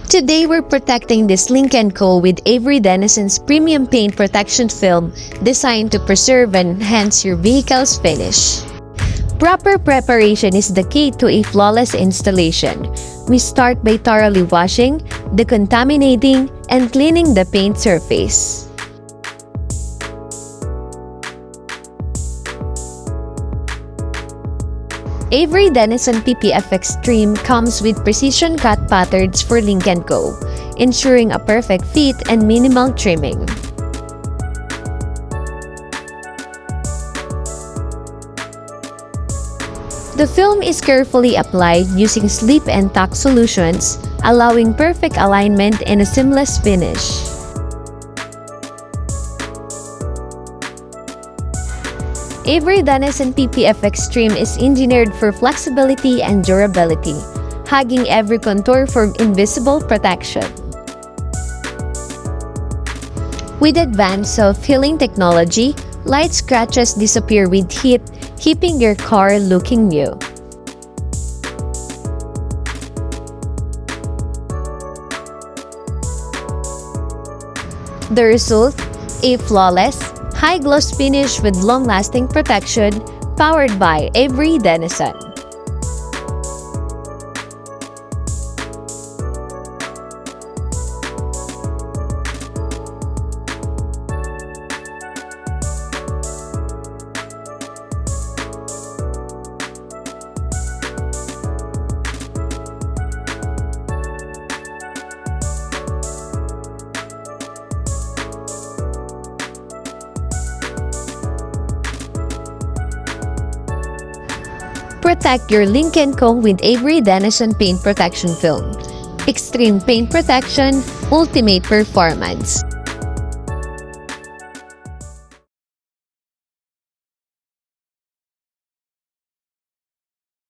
Today we're protecting this Lynk Co with Avery Dennison's premium paint protection film designed to preserve and enhance your vehicle's finish. Proper preparation is the key to a flawless installation. We start by thoroughly washing, decontaminating, and cleaning the paint surface. Avery Dennison PPF Xtreme comes with precision cut patterns for Lynk Co, ensuring a perfect fit and minimal trimming. The film is carefully applied using slip and tack solutions, allowing perfect alignment and a seamless finish. Avery Dennison PPF Xtreme is engineered for flexibility and durability, hugging every contour for invisible protection. With advanced self-healing technology, light scratches disappear with heat, keeping your car looking new. The result? A flawless, high-gloss finish with long-lasting protection, powered by Avery Dennison. Protect your Lynk Co with Avery Dennison Paint Protection Film. Extreme paint protection, ultimate performance.